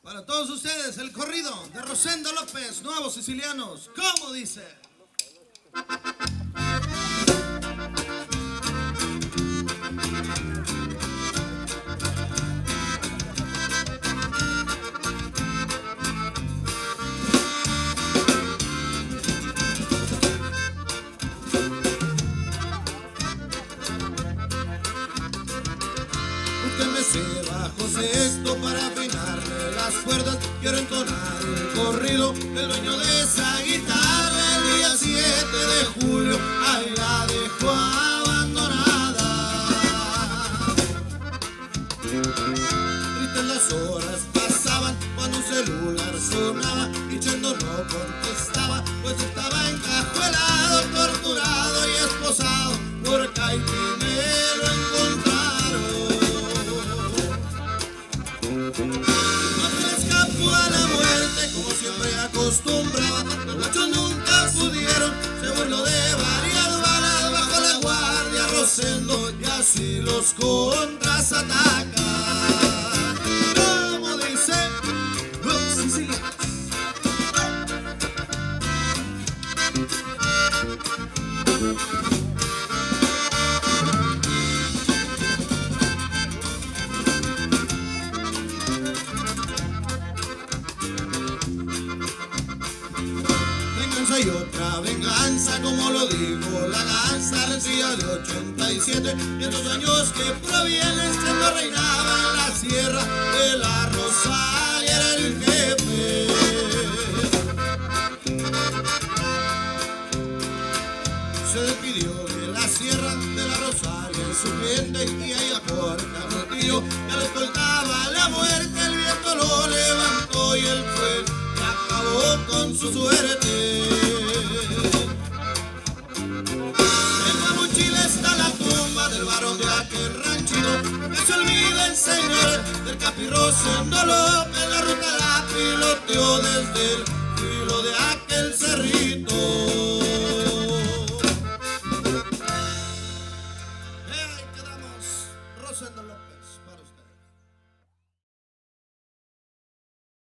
Para todos ustedes, el corrido de Rosendo López, Nuevos Sicilianos. ¿Cómo dice? Búsquenme ese bajo sexto para afinarle las cuerdas. Quiero entonar el corrido del dueño de esa guitarra. El día 7 de julio, ahí la dejó abandonada. Tristes las horas pasaban cuando un celular sonaba y Chendo no contestaba, pues estaba encajuelado, torturado y esposado por Caipine lo encontraron. No se escapó a la muerte como siempre acostumbraba. Los machos nunca pudieron, se burló de varias balas bajo la guardia Rosendo y así los contras atacan. Como dice los sicilianos. Venganza y otra venganza, como lo dijo la ganza, rencilla de 87, y en los años que provienen, Chendo reinaba en la sierra de la Rosalia, era el jefe. Se despidió de la sierra de la Rosalia en su gente y ahí a por Canutillo ya le escoltaba la muerte, el viento lo levantó y él fue y acabó con su suerte. En Guamuchil está la tumba del varón de aquel ranchito, que se olviden, señores, del Capi Rosendo López. La ruta la piloteó desde el filo de aquel cerrillo.